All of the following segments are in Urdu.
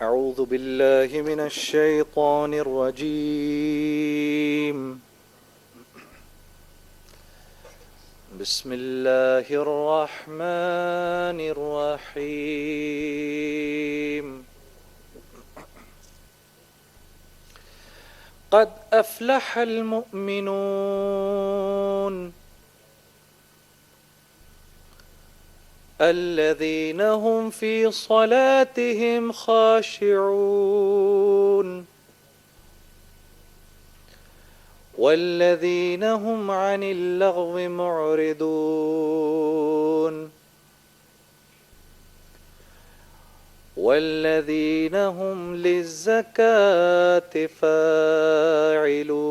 أعوذ بالله من الشيطان الرجيم. بسم الله الرحمن الرحيم. قد أفلح المؤمنون الذين هم في صلاتهم خاشعون والذين هم عن اللغو معرضون والذين هم للزكاة فاعلون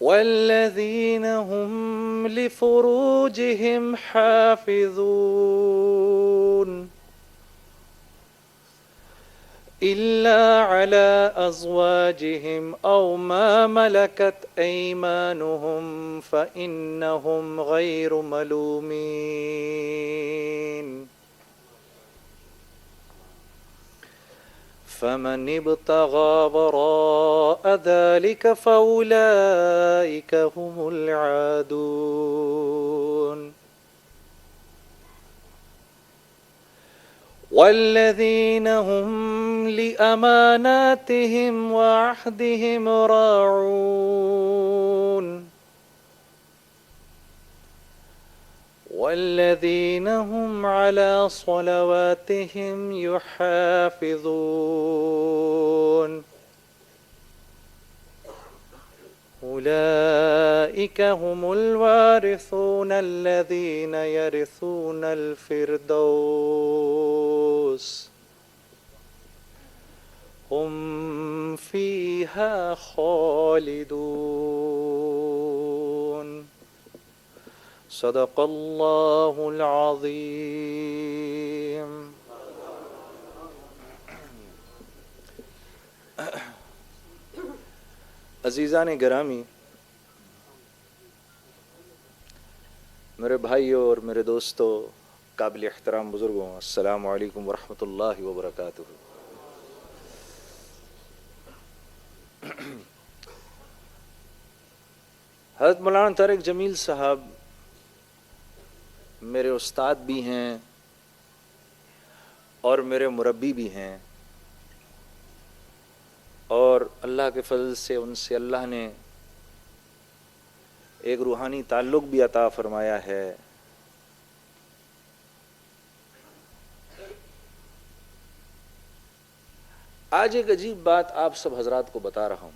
والذين هم لفروجهم حافظون إلا على أزواجهم أو ما ملكت أيمانهم فإنهم غير ملومين. فمن ابتغى وراء ذلك فأولئك هم العادون. والذين هم لأماناتهم وعهدهم راعون والذين هم على صلواتهم يحافظون أولئك هم الوارثون الذين يرثون الفردوس هم فيها خالدون. صدق الله العظيم. عزیزان گرامی، میرے بھائیوں اور میرے دوستوں، قابل احترام بزرگوں، السلام علیکم ورحمۃ اللہ وبرکاتہ۔ حضرت مولانا طارق جمیل صاحب میرے استاد بھی ہیں اور میرے مربی بھی ہیں، اور اللہ کے فضل سے ان سے اللہ نے ایک روحانی تعلق بھی عطا فرمایا ہے۔ آج ایک عجیب بات آپ سب حضرات کو بتا رہا ہوں۔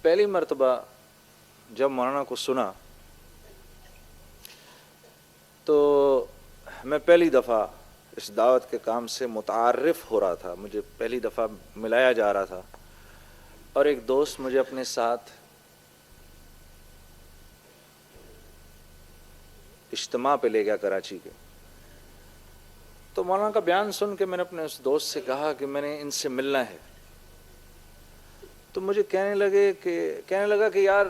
پہلی مرتبہ جب مولانا کو سنا تو میں پہلی دفعہ اس دعوت کے کام سے متعارف ہو رہا تھا، مجھے پہلی دفعہ ملایا جا رہا تھا، اور ایک دوست مجھے اپنے ساتھ اجتماع پہ لے گیا کراچی کے۔ تو مولانا کا بیان سن کے میں نے اپنے اس دوست سے کہا کہ میں نے ان سے ملنا ہے۔ تو مجھے کہنے لگا کہ یار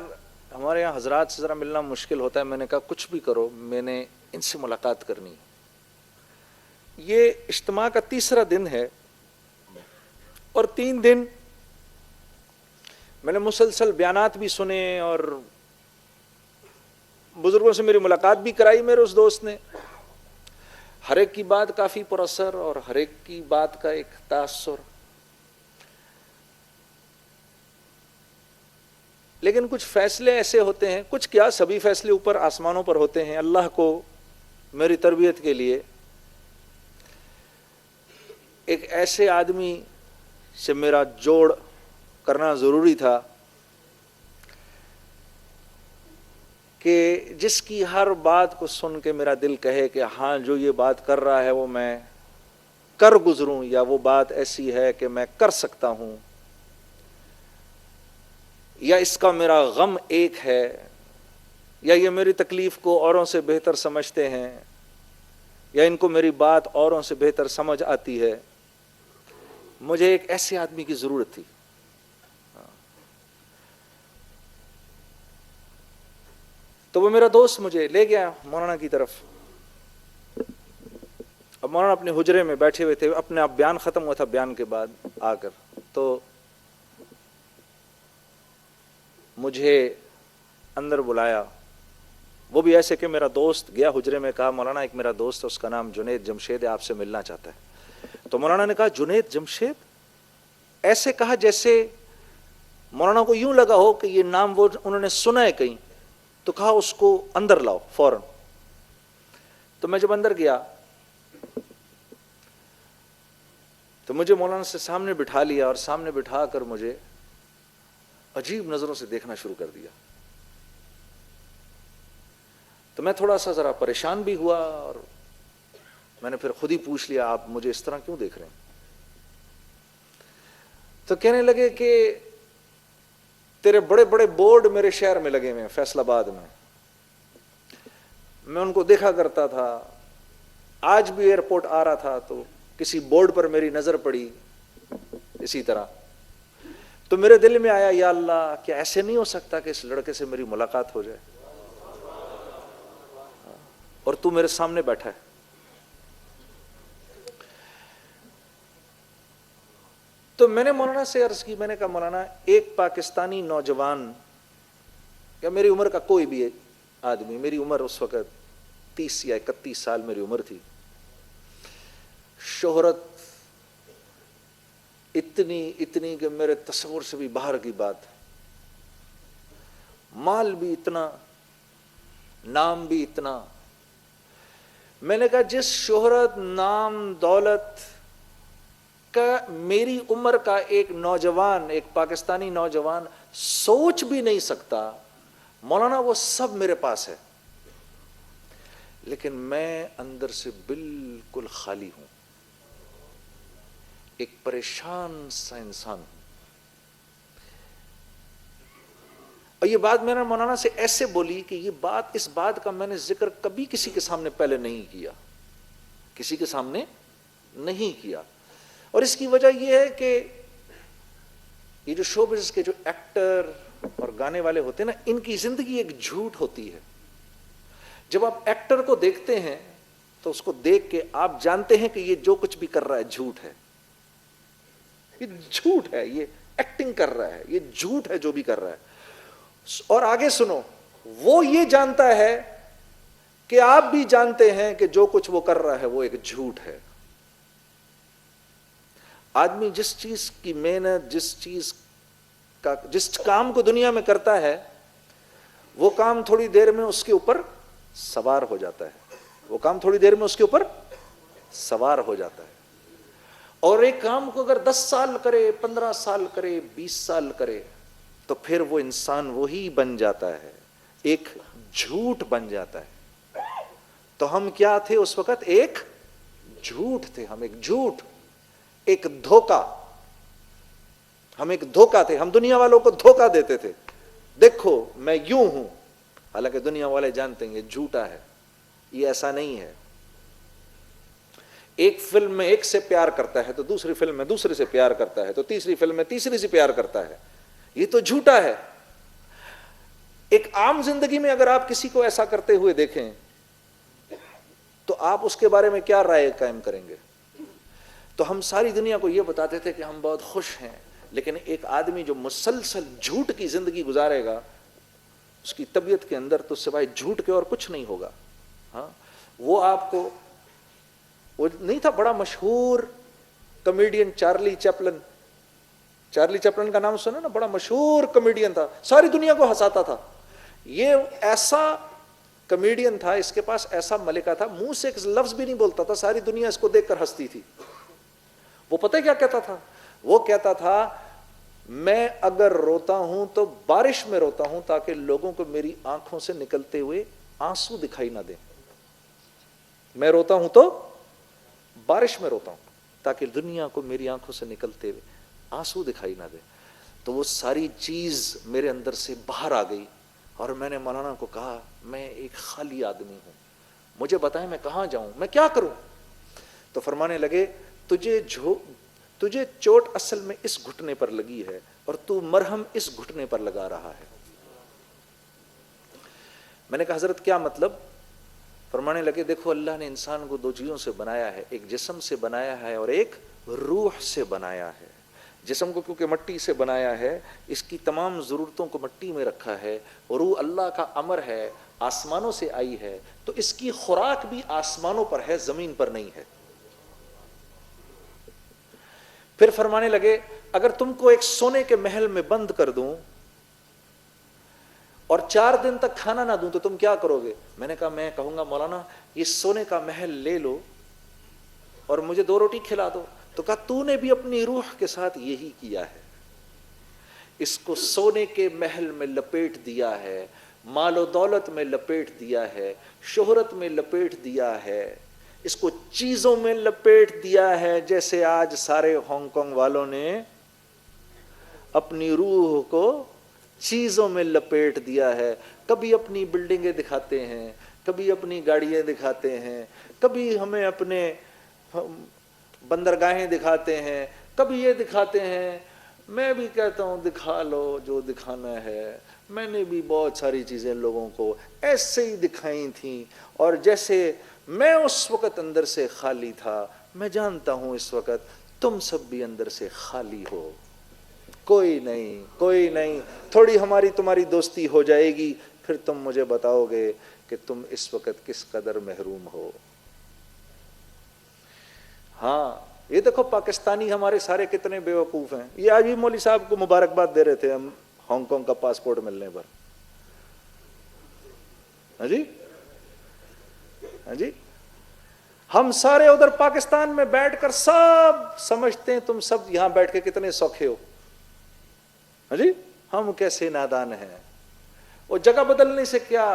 ہمارے یہاں حضرات سے ذرا ملنا مشکل ہوتا ہے۔ میں نے کہا کچھ بھی کرو، میں نے ان سے ملاقات کرنی۔ یہ اجتماع کا تیسرا دن ہے، اور 3 دن میں نے مسلسل بیانات بھی سنے اور بزرگوں سے میری ملاقات بھی کرائی میرے اس دوست نے۔ ہر ایک کی بات کافی پر اثر اور ہر ایک کی بات کا ایک تاثر، لیکن کچھ فیصلے ایسے ہوتے ہیں، کچھ کیا سبھی فیصلے اوپر آسمانوں پر ہوتے ہیں۔ اللہ کو میری تربیت کے لیے ایک ایسے آدمی سے میرا جوڑ کرنا ضروری تھا کہ جس کی ہر بات کو سن کے میرا دل کہے کہ ہاں جو یہ بات کر رہا ہے وہ میں کر گزروں، یا وہ بات ایسی ہے کہ میں کر سکتا ہوں، یا اس کا میرا غم ایک ہے، یا یہ میری تکلیف کو اوروں سے بہتر سمجھتے ہیں، یا ان کو میری بات اوروں سے بہتر سمجھ آتی ہے. مجھے ایک ایسے آدمی کی ضرورت تھی. تو وہ میرا دوست مجھے لے گیا مولانا کی طرف. اب مولانا اپنے حجرے میں بیٹھے ہوئے تھے, اپنے آپ بیان ختم ہوا تھا. بیان کے بعد آ کر تو مجھے اندر بلایا, وہ بھی ایسے کہ میرا دوست گیا حجرے میں, کہا مولانا ایک میرا دوست ہے, اس کا نام جنید جمشید ہے, آپ سے ملنا چاہتا ہے. تو مولانا نے کہا جنید جمشید, ایسے کہا جیسے مولانا کو یوں لگا ہو کہ یہ نام وہ انہوں نے سنا ہے کہیں. تو کہا اس کو اندر لاؤ فوراً. تو میں جب اندر گیا تو مجھے مولانا سے سامنے بٹھا لیا, اور سامنے بٹھا کر مجھے عجیب نظروں سے دیکھنا شروع کر دیا. تو میں تھوڑا سا ذرا پریشان بھی ہوا, اور میں نے پھر خود ہی پوچھ لیا آپ مجھے اس طرح کیوں دیکھ رہے ہیں. تو کہنے لگے کہ تیرے بڑے بڑے بورڈ میرے شہر میں لگے ہوئے ہیں, فیصل آباد میں. میں ان کو دیکھا کرتا تھا, آج بھی ایئرپورٹ آ رہا تھا تو کسی بورڈ پر میری نظر پڑی اسی طرح. تو میرے دل میں آیا یا اللہ کیا ایسے نہیں ہو سکتا کہ اس لڑکے سے میری ملاقات ہو جائے, اور تو میرے سامنے بیٹھا ہے. تو میں نے مولانا سے عرض کی, میں نے کہا مولانا ایک پاکستانی نوجوان یا میری عمر کا کوئی بھی آدمی, میری عمر اس وقت 30 یا 31 سال میری عمر تھی, شہرت اتنی کہ میرے تصور سے بھی باہر کی بات, مال بھی اتنا, نام بھی اتنا. میں نے کہا جس شہرت نام دولت کا میری عمر کا ایک نوجوان, ایک پاکستانی نوجوان سوچ بھی نہیں سکتا, مولانا وہ سب میرے پاس ہے, لیکن میں اندر سے بالکل خالی ہوں, ایک پریشان سا انسان ہوں. اور یہ بات میں نے مولانا سے ایسے بولی کہ یہ بات, اس بات کا میں نے ذکر کبھی کسی کے سامنے پہلے نہیں کیا, کسی کے سامنے نہیں کیا. اور اس کی وجہ یہ ہے کہ یہ جو شو بزنس کے جو ایکٹر اور گانے والے ہوتے ہیں نا, ان کی زندگی ایک جھوٹ ہوتی ہے. جب آپ ایکٹر کو دیکھتے ہیں تو اس کو دیکھ کے آپ جانتے ہیں کہ یہ جو کچھ بھی کر رہا ہے جھوٹ ہے, یہ جھوٹ ہے, یہ ایکٹنگ کر رہا ہے, یہ جھوٹ ہے جو بھی کر رہا ہے. اور آگے سنو, وہ یہ جانتا ہے کہ آپ بھی جانتے ہیں کہ جو کچھ وہ کر رہا ہے وہ ایک جھوٹ ہے. آدمی جس چیز کی محنت, جس کام کو دنیا میں کرتا ہے, وہ کام تھوڑی دیر میں اس کے اوپر سوار ہو جاتا ہے, وہ کام تھوڑی دیر میں اس کے اوپر سوار ہو جاتا ہے. اور ایک کام کو اگر 10 سال کرے, 15 سال کرے, 20 سال کرے, تو پھر وہ انسان وہی بن جاتا ہے, ایک جھوٹ بن جاتا ہے. تو ہم کیا تھے اس وقت؟ ایک جھوٹ تھے, ہم ایک جھوٹ, ایک دھوکا, ہم ایک دھوکا تھے. ہم دنیا والوں کو دھوکا دیتے تھے, دیکھو میں یوں ہوں, حالانکہ دنیا والے جانتے ہیں یہ جھوٹا ہے, یہ ایسا نہیں ہے. ایک فلم میں ایک سے پیار کرتا ہے تو دوسری فلم میں دوسرے سے پیار کرتا ہے, تو تیسری فلم میں تیسری سے پیار کرتا ہے, یہ تو جھوٹا ہے. ایک عام زندگی میں اگر آپ کسی کو ایسا کرتے ہوئے دیکھیں تو آپ اس کے بارے میں کیا رائے قائم کریں گے؟ تو ہم ساری دنیا کو یہ بتاتے تھے کہ ہم بہت خوش ہیں, لیکن ایک آدمی جو مسلسل جھوٹ کی زندگی گزارے گا, اس کی طبیعت کے اندر تو سوائے جھوٹ کے اور کچھ نہیں ہوگا. ہاں, وہ آپ کو, وہ نہیں تھا بڑا مشہور comedian Charlie Chaplin, Charlie Chaplin کا نام سنا نا, بڑا مشہور کمیڈین تھا, ساری دنیا کو ہنساتا تھا. یہ ایسا کمیڈین تھا, اس کے پاس ایسا ملکہ تھا, منہ سے ایک لفظ بھی نہیں بولتا تھا, ساری دنیا اس کو دیکھ کر ہنستی تھی. وہ پتہ کیا کہتا تھا؟ وہ کہتا تھا میں اگر روتا ہوں تو بارش میں روتا ہوں تاکہ لوگوں کو میری آنکھوں سے نکلتے ہوئے آنسو دکھائی نہ دیں. میں روتا ہوں تو بارش میں روتا ہوں تاکہ دنیا کو میری آنکھوں سے نکلتے ہوئے آنسو دکھائی نہ دے. تو وہ ساری چیز میرے اندر سے باہر آ گئی, اور میں نے مولانا کو کہا میں ایک خالی آدمی ہوں, مجھے بتائیں میں کہاں جاؤں, میں کیا کروں. تو فرمانے لگے تجھے چوٹ اصل میں اس گھٹنے پر لگی ہے اور تو مرہم اس گھٹنے پر لگا رہا ہے. میں نے کہا حضرت کیا مطلب؟ فرمانے لگے دیکھو اللہ نے انسان کو دو چیزوں سے بنایا ہے, ایک جسم سے بنایا ہے اور ایک روح سے بنایا ہے. جسم کو کیونکہ مٹی سے بنایا ہے, اس کی تمام ضرورتوں کو مٹی میں رکھا ہے, روح اللہ کا امر ہے, آسمانوں سے آئی ہے, تو اس کی خوراک بھی آسمانوں پر ہے, زمین پر نہیں ہے. پھر فرمانے لگے اگر تم کو ایک سونے کے محل میں بند کر دوں اور 4 دن تک کھانا نہ دوں تو تم کیا کرو گے؟ میں نے کہا میں کہوں گا مولانا یہ سونے کا محل لے لو اور مجھے 2 روٹی کھلا دو. تو کہا تو نے بھی اپنی روح کے ساتھ یہی کیا ہے, اس کو سونے کے محل میں لپیٹ دیا ہے, مال و دولت میں لپیٹ دیا ہے, شہرت میں لپیٹ دیا ہے, اس کو چیزوں میں لپیٹ دیا ہے, جیسے آج سارے ہانگ کانگ والوں نے اپنی روح کو چیزوں میں لپیٹ دیا ہے. کبھی اپنی بلڈنگیں دکھاتے ہیں, کبھی اپنی گاڑیاں دکھاتے ہیں, کبھی ہمیں اپنے بندرگاہیں دکھاتے ہیں, کبھی یہ دکھاتے ہیں. میں بھی کہتا ہوں دکھا لو جو دکھانا ہے. میں نے بھی بہت ساری چیزیں لوگوں کو ایسے ہی دکھائی تھیں, اور جیسے میں اس وقت اندر سے خالی تھا, میں جانتا ہوں اس وقت تم سب بھی اندر سے خالی ہو. کوئی نہیں, تھوڑی ہماری تمہاری دوستی ہو جائے گی, پھر تم مجھے بتاؤ گے کہ تم اس وقت کس قدر محروم ہو. ہاں یہ دیکھو پاکستانی ہمارے سارے کتنے بیوقوف ہیں. یہ آج بھی مولوی صاحب کو مبارکباد دے رہے تھے ہم ہانگ کانگ کا پاسپورٹ ملنے پر. ہاں جی, ہم سارے ادھر پاکستان میں بیٹھ کر سب سمجھتے ہیں تم سب یہاں بیٹھ کے کتنے سوکھے ہو. ہاں جی, ہم کیسے نادان ہیں. اور جگہ بدلنے سے کیا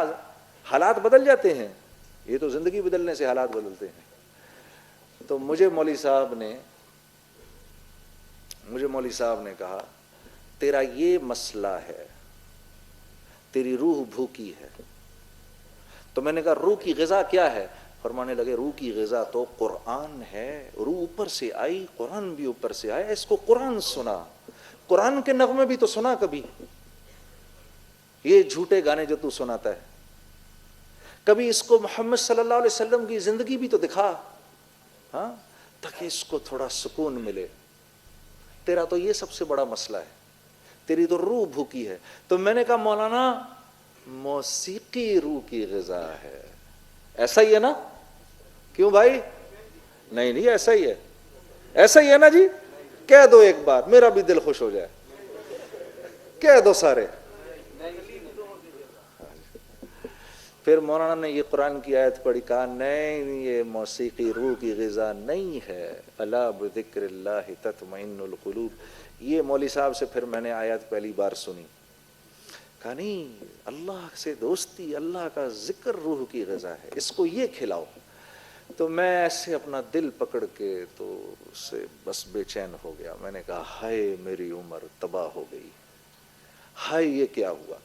حالات بدل جاتے ہیں؟ یہ تو زندگی بدلنے سے حالات بدلتے ہیں. تو مجھے مولوی صاحب نے کہا تیرا یہ مسئلہ ہے, تیری روح بھوکی ہے. تو میں نے کہا روح کی غذا کیا ہے؟ فرمانے لگے روح کی غذا تو قرآن ہے. روح اوپر سے آئی, قرآن بھی اوپر سے آیا, اس کو قرآن سنا, قرآن کے نغمے بھی تو سنا کبھی. یہ جھوٹے گانے جو تو سناتا ہے, کبھی اس کو محمد صلی اللہ علیہ وسلم کی زندگی بھی تو دکھا, ہاں, تاکہ اس کو تھوڑا سکون ملے. تیرا تو یہ سب سے بڑا مسئلہ ہے, تیری تو روح بھوکی ہے. تو میں نے کہا مولانا موسیقی روح کی غذا ہے. ایسا ہی ہے نا؟ کیوں بھائی؟ نہیں ایسا ہی ہے نا جی. کہہ دو ایک بار, میرا بھی دل خوش ہو جائے. کہہ دو سارے. پھر مولانا نے یہ قرآن کی آیت پڑھی, کہا نہیں یہ موسیقی روح کی غذا نہیں ہے. الا بذکر اللہ تطمئن القلوب. یہ مولوی صاحب سے پھر میں نے آیت پہلی بار سنی, کہا نہیں اللہ سے دوستی, اللہ کا ذکر روح کی غذا ہے, اس کو یہ کھلاؤ. تو میں ایسے اپنا دل پکڑ کے تو اس سے بس بے چین ہو گیا. میں نے کہا ہائے میری عمر تباہ ہو گئی, ہائے یہ کیا ہوا.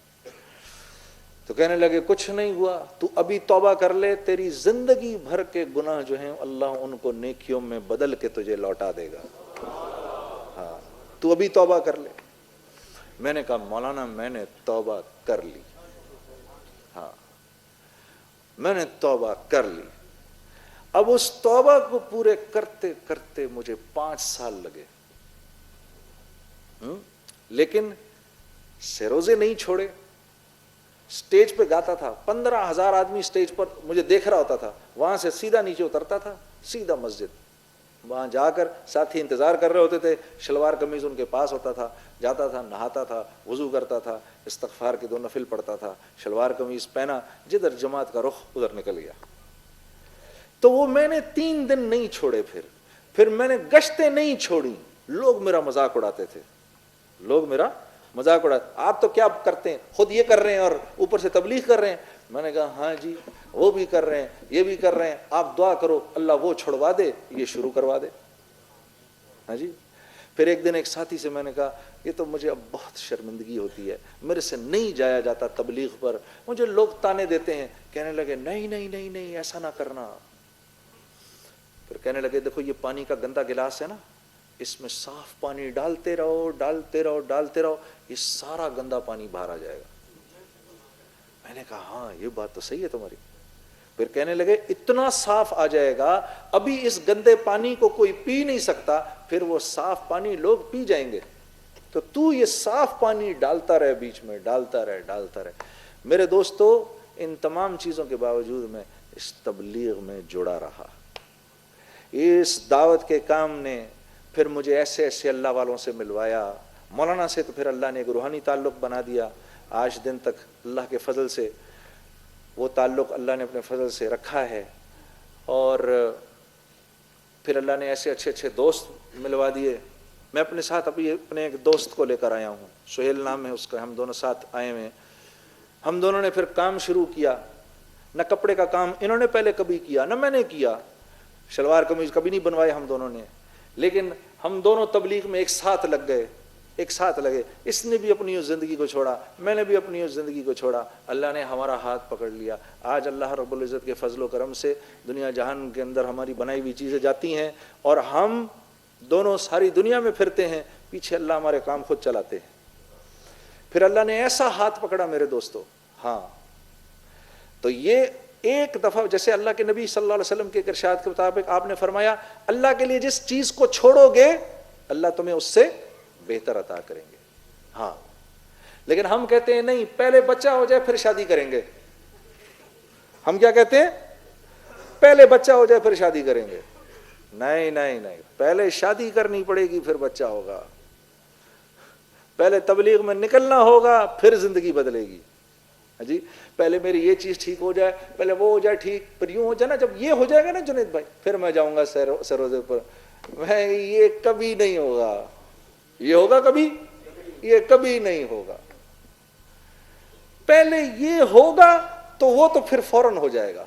تو کہنے لگے کچھ نہیں ہوا, تو ابھی توبہ کر لے, تیری زندگی بھر کے گناہ جو ہیں اللہ ان کو نیکیوں میں بدل کے تجھے لوٹا دے گا. ہاں تو ابھی توبہ کر لے. میں نے کہا مولانا میں نے توبہ کر لی. ہاں میں نے توبہ کر لی. اب اس توبہ کو پورے کرتے کرتے مجھے 5 سال لگے, لیکن سے روزے نہیں چھوڑے. سٹیج پہ گاتا تھا, 15,000 آدمی سٹیج پر مجھے دیکھ رہا ہوتا تھا. وہاں سے سیدھا نیچے اترتا تھا, سیدھا مسجد. وہاں جا کر ساتھی انتظار کر رہے ہوتے تھے, شلوار قمیض ان کے پاس ہوتا تھا. جاتا تھا, نہاتا تھا, وضو کرتا تھا, استغفار کے 2 نفل پڑھتا تھا, شلوار قمیض پہنا, جدھر جماعت کا رخ ادھر نکل گیا. تو وہ میں نے 3 دن نہیں چھوڑے. پھر میں نے گشتیں نہیں چھوڑی. لوگ میرا مذاق اڑاتے تھے, آپ تو کیا کرتے ہیں, خود یہ کر رہے ہیں اور اوپر سے تبلیغ کر رہے ہیں. میں نے کہا ہاں جی وہ بھی کر رہے ہیں, یہ بھی کر رہے ہیں, آپ دعا کرو اللہ وہ چھڑوا دے, یہ شروع کروا دے. ہاں جی. پھر ایک دن ایک ساتھی سے میں نے کہا یہ تو مجھے اب بہت شرمندگی ہوتی ہے، میرے سے نہیں جایا جاتا تبلیغ پر، مجھے لوگ تانے دیتے ہیں. کہنے لگے نہیں نہیں نہیں نہیں ایسا نہ کرنا. پھر کہنے لگے دیکھو یہ پانی کا گندا گلاس ہے نا، اس میں صاف پانی ڈالتے رہو ڈالتے رہو ڈالتے رہو، یہ سارا گندا پانی باہر آ جائے گا. میں نے کہا ہاں یہ بات تو صحیح ہے تمہاری. پھر کہنے لگے اتنا صاف آ جائے گا ابھی اس گندے پانی کو کوئی پی نہیں سکتا، پھر وہ صاف پانی لوگ پی جائیں گے، تو یہ صاف پانی ڈالتا رہے بیچ میں، ڈالتا رہے ڈالتا رہے. میرے دوستو ان تمام چیزوں کے باوجود میں اس تبلیغ میں جڑا رہا. اس دعوت کے کام نے پھر مجھے ایسے ایسے اللہ والوں سے ملوایا. مولانا سے تو پھر اللہ نے ایک روحانی تعلق بنا دیا. آج دن تک اللہ کے فضل سے وہ تعلق اللہ نے اپنے فضل سے رکھا ہے. اور پھر اللہ نے ایسے اچھے اچھے دوست ملوا دیے. میں اپنے ساتھ ابھی اپنے ایک دوست کو لے کر آیا ہوں، سہیل نام ہے اس کا، ہم دونوں ساتھ آئے ہوئے ہیں. ہم دونوں نے پھر کام شروع کیا. نہ کپڑے کا کام انہوں نے پہلے کبھی کیا نہ میں نے کیا، شلوار قمیض کبھی نہیں بنوائے ہم دونوں نے، لیکن ہم دونوں تبلیغ میں ایک ساتھ لگ گئے، ایک ساتھ لگے. اس نے بھی اپنی اس زندگی کو چھوڑا، میں نے بھی اپنی اس زندگی کو چھوڑا. اللہ نے ہمارا ہاتھ پکڑ لیا. آج اللہ رب العزت کے فضل و کرم سے دنیا جہان کے اندر ہماری بنائی ہوئی چیزیں جاتی ہیں اور ہم دونوں ساری دنیا میں پھرتے ہیں، پیچھے اللہ ہمارے کام خود چلاتے ہیں. پھر اللہ نے ایسا ہاتھ پکڑا میرے دوستو. ہاں تو یہ ایک دفعہ جیسے اللہ کے نبی صلی اللہ علیہ وسلم کے ارشاد کے مطابق آپ نے فرمایا اللہ کے لیے جس چیز کو چھوڑو گے اللہ تمہیں اس سے بہتر عطا کریں گے. ہاں لیکن ہم کہتے ہیں نہیں پہلے بچہ ہو جائے پھر شادی کریں گے. ہم کیا کہتے ہیں؟ پہلے بچہ ہو جائے پھر شادی کریں گے. نہیں نہیں نہیں، پہلے شادی کرنی پڑے گی پھر بچہ ہوگا. پہلے تبلیغ میں نکلنا ہوگا پھر زندگی بدلے گی. جی پہلے میری یہ چیز ٹھیک ہو جائے، پہلے وہ ہو جائے ٹھیک، پھر یوں ہو جائے نا. جب یہ ہو جائے گا نا جنید بھائی پھر میں جاؤں گا سروزے پر. میں یہ کبھی نہیں ہوگا. یہ ہوگا کبھی؟ یہ کبھی نہیں ہوگا. پہلے یہ ہوگا تو وہ تو پھر فوراً ہو جائے گا.